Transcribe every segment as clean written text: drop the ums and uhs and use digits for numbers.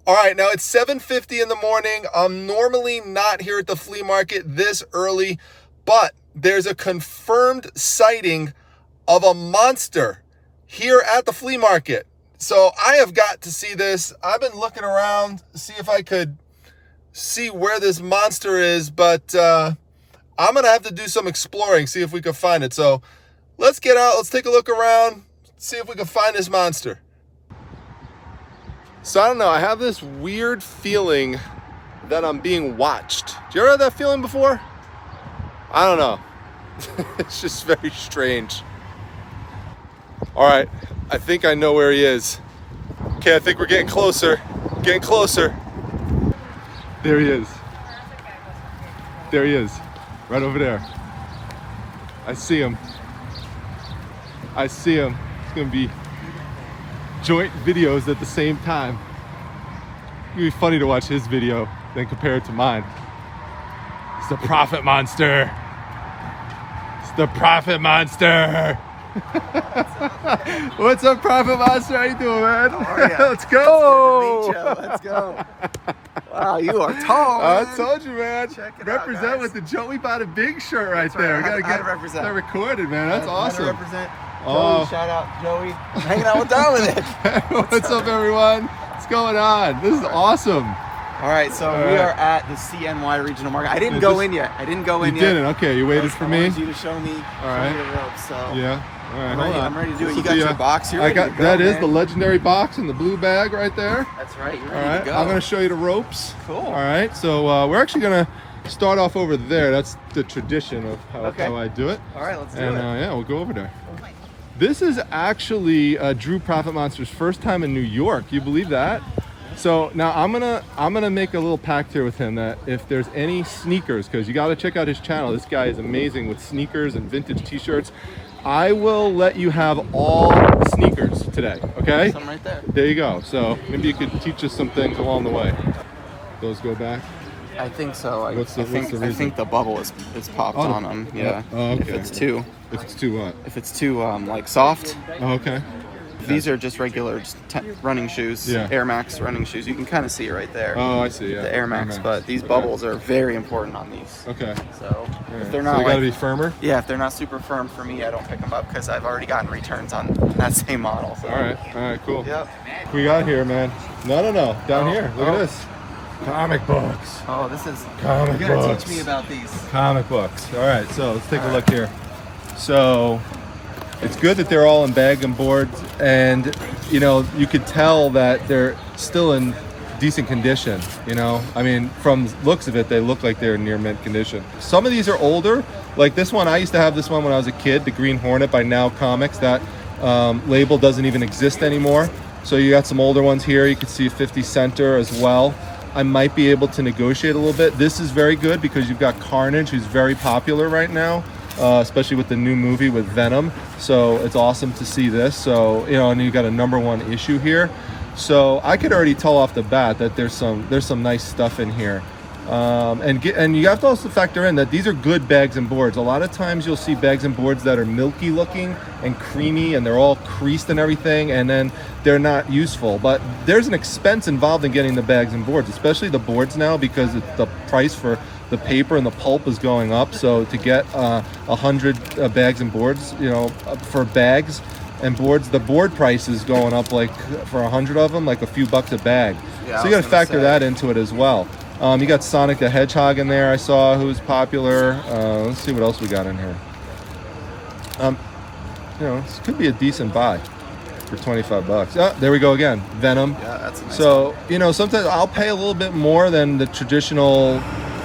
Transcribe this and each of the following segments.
All right, now it's 7:50 in the morning. I'm normally not here at the flea market this early, but there's a confirmed sighting of a monster here at the flea market. So I have got to see this. I've been looking around, see if I could see where this monster is, but I'm gonna have to do some exploring, see if we can find it. So let's get out, let's take a look around, see if we can find this monster. So I don't know, I have this weird feeling that I'm being watched. Do you ever have that feeling before? I don't know. It's just very strange. All right, I think I know where he is. Okay, I think we're getting closer, getting closer. There he is. There he is, right over there. I see him. I see him. It's gonna be joint videos at the same time. It's gonna be funny to watch his video than compare it to mine. It's the Prophet Monster. It's the Prophet Monster. What's up, Prophet Monster? How you doing, man? How are ya? Let's go. It's good to meet you. Let's go. Wow, you are tall, man. I told you, man. Check it represent out, with the Joe. We bought a big shirt right That's there. right. We gotta I had get to represent. that recorded, man. That's awesome. Represent. Oh. Joey, shout out Joey. Hanging out with Dominic. What's up, everyone? What's going on? This is awesome. All right, so we are at the CNY Regional Market. I didn't go in yet. I didn't go in You yet. didn't? Okay, you waited for I me? wanted you to show me, right. the ropes. So Yeah. All right, I'm ready to do it. This You will got be your box here. I got that is the legendary box in the blue bag right there. That's right. You're All ready right, to go. I'm going to show you the ropes. Cool. All right, so we're actually going to start off over there. That's the tradition of how I do it. All right, let's do And it. yeah, we'll go over there. This is actually Drew Prophet Monster's first time in New York. You believe that? So now I'm gonna make a little pact here with him that if there's any sneakers, because you got to check out his channel. This guy is amazing with sneakers and vintage T-shirts. I will let you have all sneakers today. Okay? Some right there. There you go. So maybe you could teach us some things along the way. Those go back. I think so. I What's the reason? I think the bubble is popped on them. Yeah. Oh, okay. If it's too. If it's too what? If it's too like soft. Oh, okay. These are just regular running shoes, Yeah. Air Max running shoes. You can kind of see it right there. Oh, I see. Yeah. The Air Max, but these bubbles are very important on these. Okay. So Yeah. if they're So not they gotta like, be firmer. yeah, if they're not super firm for me, I don't pick them up because I've already gotten returns on that same model. So. All right, cool. Yep. What we got here, man? No, down here. Look at this. Comic books. Oh, this is. Comic You gotta books. teach me about these. Comic books. All right, so let's take a look here. So it's good that they're all in bag and boards, and you know you could tell that they're still in decent condition. You know, I mean, from looks of it, they look like they're in near mint condition. Some of these are older, like this one. I used to have this one when I was a kid, the Green Hornet by Now Comics. That label doesn't even exist anymore. So you got some older ones here. You can see a 50 center as well. I might be able to negotiate a little bit. This is very good because you've got Carnage, who's very popular right now, especially with the new movie with Venom. So it's awesome to see this. So, you know, and you got a #1 issue here. So I could already tell off the bat that there's some nice stuff in here. And you have to also factor in that these are good bags and boards. A lot of times you'll see bags and boards that are milky looking and creamy and they're all creased and everything, and then they're not useful. But there's an expense involved in getting the bags and boards, especially the boards now, because the price for the paper and the pulp is going up. So to get 100 bags and boards, you know, for bags and boards, the board price is going up, like for 100 of them, like a few bucks a bag. Yeah, so you got to factor that into it as well. You got Sonic the Hedgehog in there, I saw, who's popular. Let's see what else we got in here. You know, this could be a decent buy for 25 bucks. Oh, there we go again, Venom. Yeah, that's a nice So, you know, sometimes I'll pay a little bit more than the traditional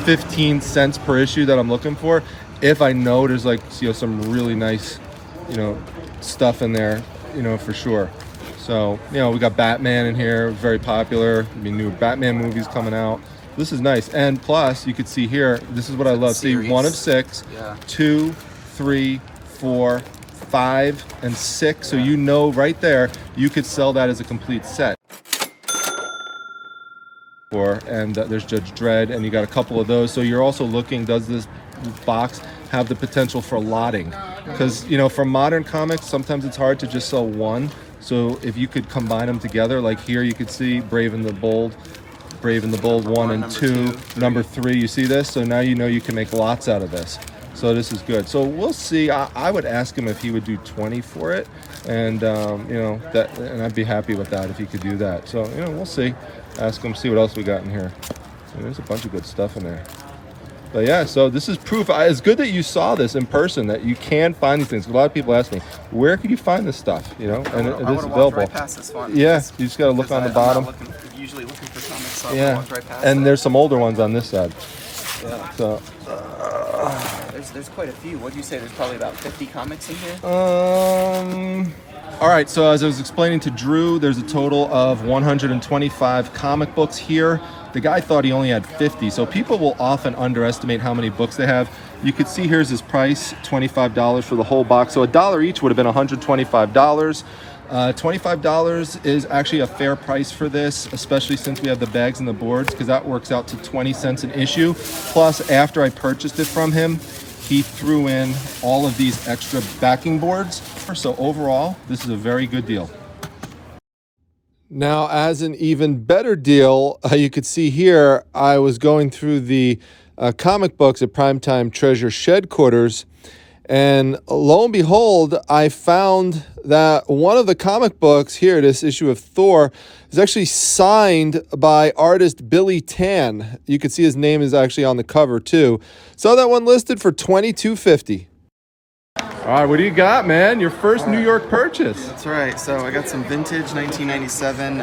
15 cents per issue that I'm looking for if I know there's like, you know, some really nice, you know, stuff in there, you know, for sure. So, you know, we got Batman in here, very popular. I mean, new Batman movies coming out. This is nice. And plus, you could see here, this is what I love. Series. See, 1 of 6, Yeah. 2, 3, 4, 5, and 6. So you know right there, you could sell that as a complete set. And there's Judge Dredd, and you got a couple of those. So you're also looking, does this box have the potential for lotting? Because, you know, for modern comics, sometimes it's hard to just sell one. So if you could combine them together, like here you could see Brave and the Bold 1 and 2, number 3, you see this? So now you know you can make lots out of this. So this is good. So we'll see. I would ask him if he would do 20 for it, and you know, and I'd be happy with that if he could do that. So you know, we'll see. Ask him, see what else we got in here. So there's a bunch of good stuff in there. But yeah, so this is proof. It's good that you saw this in person, that you can find these things. A lot of people ask me, where can you find this stuff? You know, and it is available. Right past this one. Yeah, you just got to look on the bottom. Usually looking for comics, so yeah, right past and there's some older ones on this side. Yeah. So there's quite a few. What do you say? There's probably about 50 comics in here. All right. So as I was explaining to Drew, there's a total of 125 comic books here. The guy thought he only had 50, so people will often underestimate how many books they have. You could see here's his price, $25 for the whole box. So $1 each would have been $125. $25 is actually a fair price for this, especially since we have the bags and the boards, because that works out to 20 cents an issue. Plus, after I purchased it from him, he threw in all of these extra backing boards. So overall, this is a very good deal. Now, as an even better deal, you could see here, I was going through the comic books at Primetime Treasure Shed Quarters, and lo and behold, I found that one of the comic books here, this issue of Thor, is actually signed by artist Billy Tan. You can see his name is actually on the cover too. Saw that one listed for $22.50. All right, what do you got, man? Your first New York purchase. That's right. So I got some vintage 1997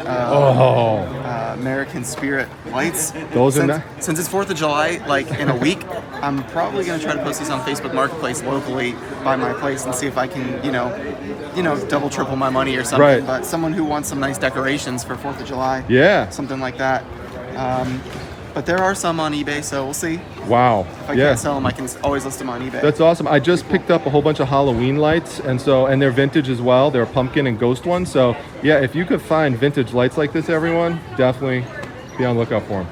American Spirit lights. Those are nice. Since it's 4th of July, like in a week, I'm probably going to try to post these on Facebook Marketplace locally by my place and see if I can, you know, double, triple my money or something. Right. But someone who wants some nice decorations for 4th of July. Yeah. Something like that. But there are some on eBay, so we'll see. Wow. If I can't sell them, I can always list them on eBay. That's awesome. I just picked up a whole bunch of Halloween lights, and they're vintage as well. They're pumpkin and ghost ones. So yeah, if you could find vintage lights like this, everyone, definitely be on the lookout for them.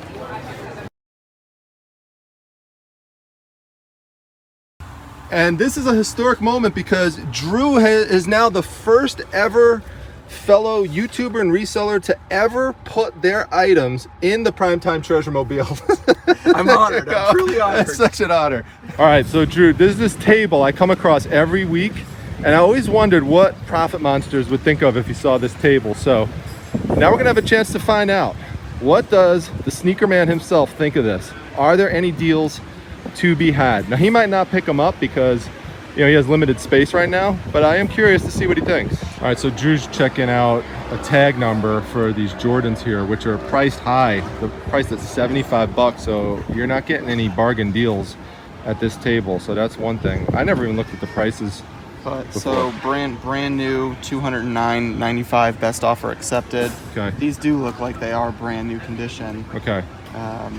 And this is a historic moment because Drew is now the first ever fellow YouTuber and reseller to ever put their items in the Primetime Treasure Mobile. I'm honored. I'm truly honored. That's such an honor. All right, so Drew, this is this table I come across every week, and I always wondered what profit monsters would think of if he saw this table. So now we're gonna have a chance to find out. What does the sneaker man himself think of this? Are there any deals to be had? Now, he might not pick them up because he has limited space right now, but I am curious to see what he thinks. All right, so Drew's checking out a tag number for these Jordans here, which are priced high. The price is $75, so you're not getting any bargain deals at this table. So that's one thing. I never even looked at the prices. But so brand new, $209.95, best offer accepted. Okay. These do look like they are brand new condition. Okay.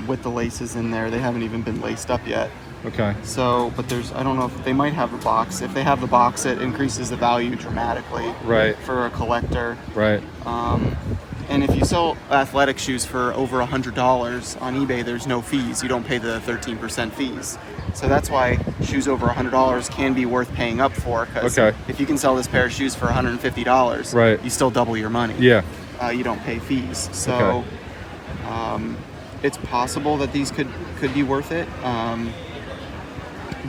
With the laces in there, they haven't even been laced up yet. Okay. So, but I don't know if they might have the box. If they have the box, it increases the value dramatically. Right. For a collector. Right. And if you sell athletic shoes for over $100 on eBay, there's no fees. You don't pay the 13% fees. So that's why shoes over $100 can be worth paying up for. Because if you can sell this pair of shoes for $150, right, you still double your money. Yeah. You don't pay fees. So it's possible that these could be worth it.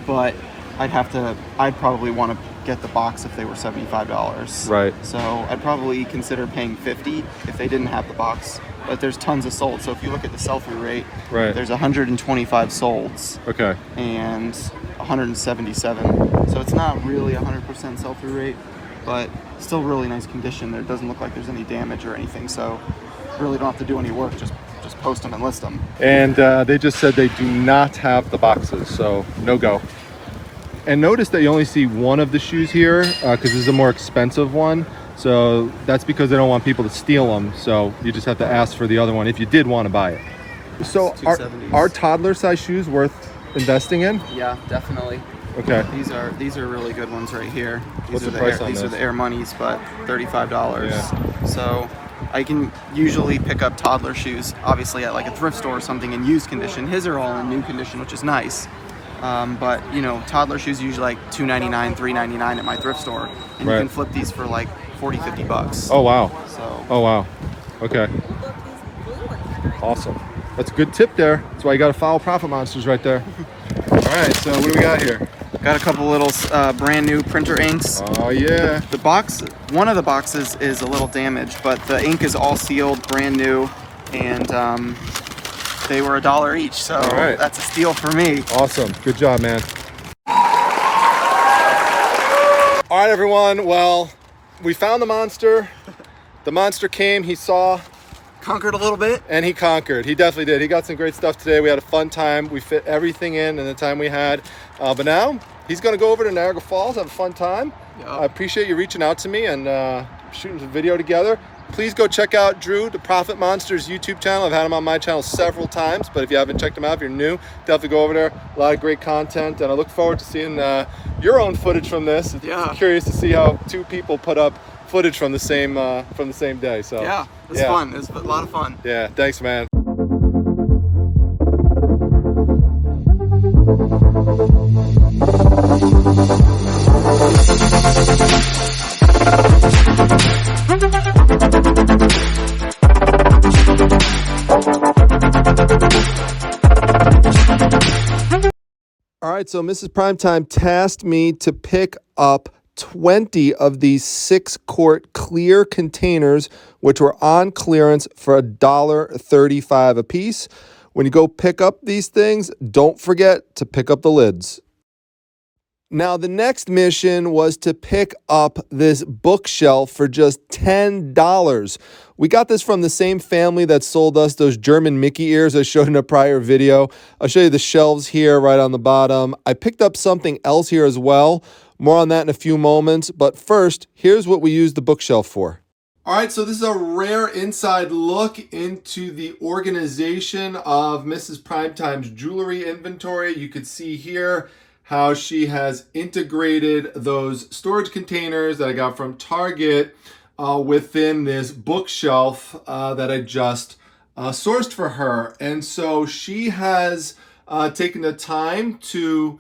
But I'd probably want to get the box if they were $75. Right. So I'd probably consider paying $50 if they didn't have the box. But there's tons of sold. So if you look at the sell-through rate, there's 125 solds. Okay. And 177. So it's not really 100% sell-through rate, but still really nice condition. There doesn't look like there's any damage or anything. So really don't have to do any work. Just post them and list them. And they just said they do not have the boxes, so no go. And notice that you only see one of the shoes here because this is a more expensive one. So that's because they don't want people to steal them. So you just have to ask for the other one if you did want to buy it. So are toddler size shoes worth investing in? Yeah, definitely. Okay. These are really good ones right here. What's the price on this? These are the Air Moneys, but $35. Yeah. So I can usually pick up toddler shoes, obviously at like a thrift store or something in used condition. His are all in new condition, which is nice. But you know, toddler shoes usually like $2.99, $3.99 at my thrift store, and you can flip these for like 40, 50 bucks. Oh wow. So. Oh wow. Okay. Awesome. That's a good tip there. That's why you got to follow Profit Monsters right there. All right. So what do we got here? Got a couple little brand new printer inks. Oh yeah. The box, one of the boxes is a little damaged, but the ink is all sealed, brand new, and they were $1 each. So that's a steal for me. Awesome. Good job, man. All right, everyone. Well, we found the monster. The monster came. He saw. Conquered a little bit. And he conquered. He definitely did. He got some great stuff today. We had a fun time. We fit everything in the time we had. But now he's going to go over to Niagara Falls, have a fun time. Yep. I appreciate you reaching out to me and shooting some video together. Please go check out Drew, the Profit Monsters YouTube channel. I've had him on my channel several times, but if you haven't checked him out, if you're new, definitely go over there. A lot of great content, and I look forward to seeing your own footage from this. Yeah. I'm curious to see how two people put up footage from the same day. So yeah, it's fun. It's a lot of fun. Yeah, thanks, man. All right, so Mrs. Primetime tasked me to pick up 20 of these 6-quart clear containers, which were on clearance for $1.35 a piece. When you go pick up these things, don't forget to pick up the lids. Now, the next mission was to pick up this bookshelf for just $10. We got this from the same family that sold us those German Mickey ears I showed in a prior video. I'll show you the shelves here right on the bottom. I picked up something else here as well. More on that in a few moments. But first, here's what we used the bookshelf for. All right, so this is a rare inside look into the organization of Mrs. Primetime's jewelry inventory. You can see here how she has integrated those storage containers that I got from Target within this bookshelf that I just sourced for her. And so she has taken the time to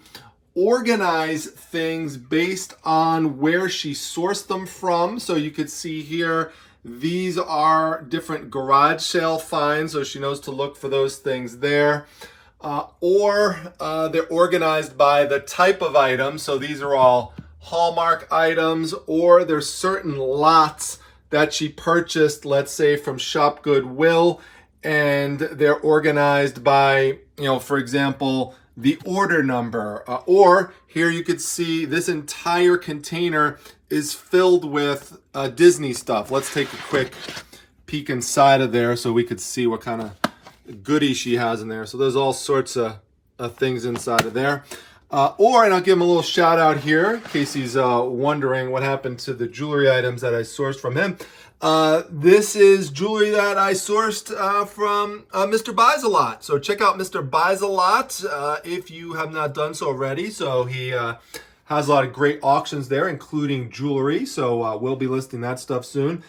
organize things based on where she sourced them from. So you could see here, these are different garage sale finds, so she knows to look for those things there. Or they're organized by the type of item. So these are all Hallmark items, or there's certain lots that she purchased, let's say from Shop Goodwill, and they're organized by, for example, the order number. Or here you could see this entire container is filled with Disney stuff. Let's take a quick peek inside of there so we could see what kind of goodies she has in there. So there's all sorts of things inside of there. And I'll give him a little shout out here in case he's wondering what happened to the jewelry items that I sourced from him. This is jewelry that I sourced from Mr. Buys a Lot. So check out Mr. Buys a Lot if you have not done so already. So he has a lot of great auctions there, including jewelry. So we'll be listing that stuff soon.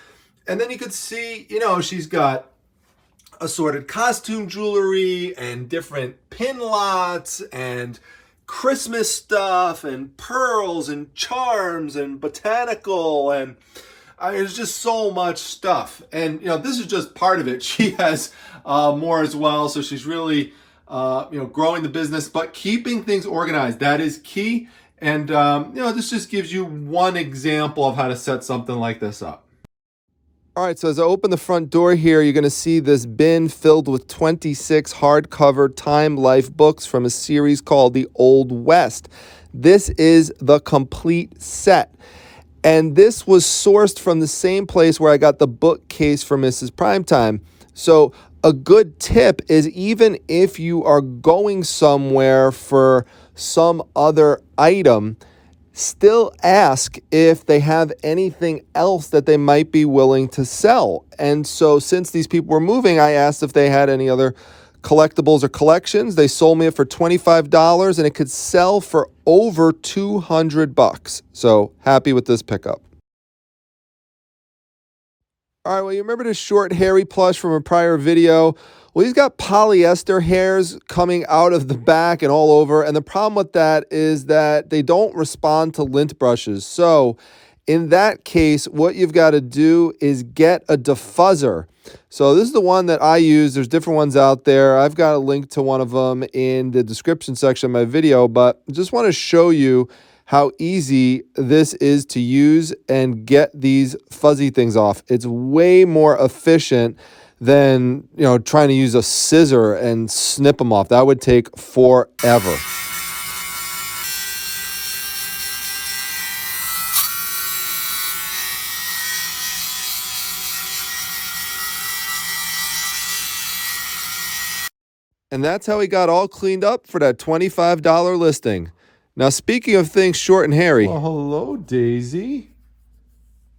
And then you could see, she's got assorted costume jewelry and different pin lots and Christmas stuff and pearls and charms and botanical, and there's just so much stuff. And this is just part of it. She has more as well, so she's really growing the business, but keeping things organized, that is key. And this just gives you one example of how to set something like this up. All right, so as I open the front door here, you're going to see this bin filled with 26 hardcover Time Life books from a series called The Old West. This is the complete set. And this was sourced from the same place where I got the bookcase for Mrs. Primetime. So a good tip is, even if you are going somewhere for some other item, still ask if they have anything else that they might be willing to sell. And so since these people were moving, I asked if they had any other collectibles or collections. They sold me it for $25, and it could sell for over $200. So happy with this pickup. All right, well, you remember this short hairy plush from a prior video? Well, he's got polyester hairs coming out of the back and all over. And the problem with that is that they don't respond to lint brushes. So in that case, what you've got to do is get a diffuzzer. So this is the one that I use. There's different ones out there. I've got a link to one of them in the description section of my video, but I just want to show you how easy this is to use and get these fuzzy things off. It's way more efficient than, trying to use a scissor and snip them off. That would take forever. And that's how he got all cleaned up for that $25 listing. Now, speaking of things short and hairy. Well, hello, Daisy.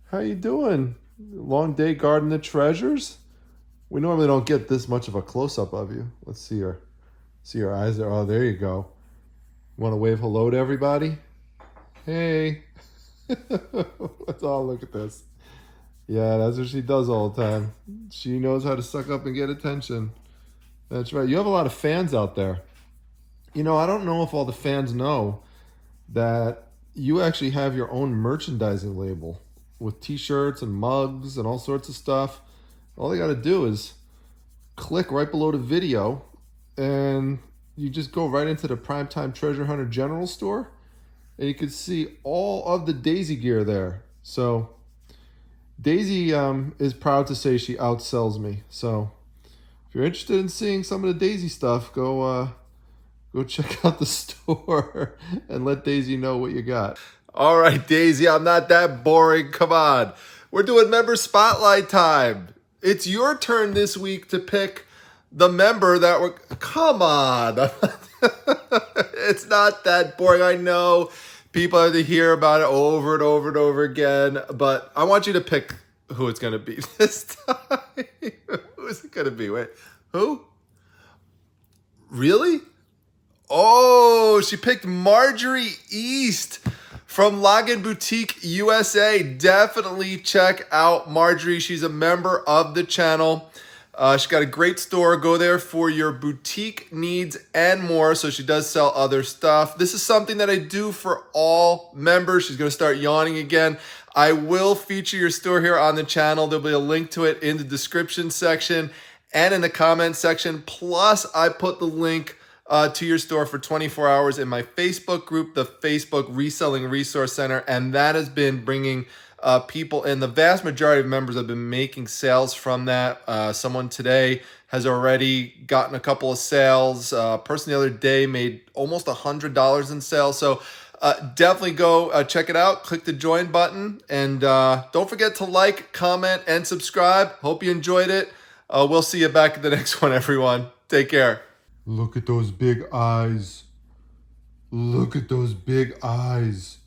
How you doing? Long day guarding the treasures? We normally don't get this much of a close-up of you. Let's see your eyes there. Oh, there you go. Want to wave hello to everybody? Hey. Let's all look at this. Yeah, that's what she does all the time. She knows how to suck up and get attention. That's right. You have a lot of fans out there. I don't know if all the fans know that you actually have your own merchandising label with t-shirts and mugs and all sorts of stuff. All they got to do is click right below the video and you just go right into the Primetime Treasure Hunter General Store and you can see all of the Daisy gear there. So Daisy is proud to say she outsells me. So if you're interested in seeing some of the Daisy stuff, go check out the store and let Daisy know what you got. All right, Daisy, I'm not that boring. Come on. We're doing member spotlight time. It's your turn this week to pick the member that we're... Come on. It's not that boring. I know people have to hear about it over and over and over again, but I want you to pick who it's going to be this time. Who is it going to be? Wait, who? Really? Oh, she picked Marjorie East from Login Boutique USA. Definitely check out Marjorie. She's a member of the channel. She's got a great store. Go there for your boutique needs and more. So she does sell other stuff. This is something that I do for all members. She's going to start yawning again. I will feature your store here on the channel. There'll be a link to it in the description section and in the comment section. Plus, I put the link to your store for 24 hours in my Facebook group, the Facebook Reselling Resource Center. And that has been bringing people in. The vast majority of members have been making sales from that. Someone today has already gotten a couple of sales. Person the other day made almost $100 in sales. So definitely go check it out. Click the join button. And don't forget to like, comment, and subscribe. Hope you enjoyed it. We'll see you back at the next one, everyone. Take care. Look at those big eyes. Look at those big eyes.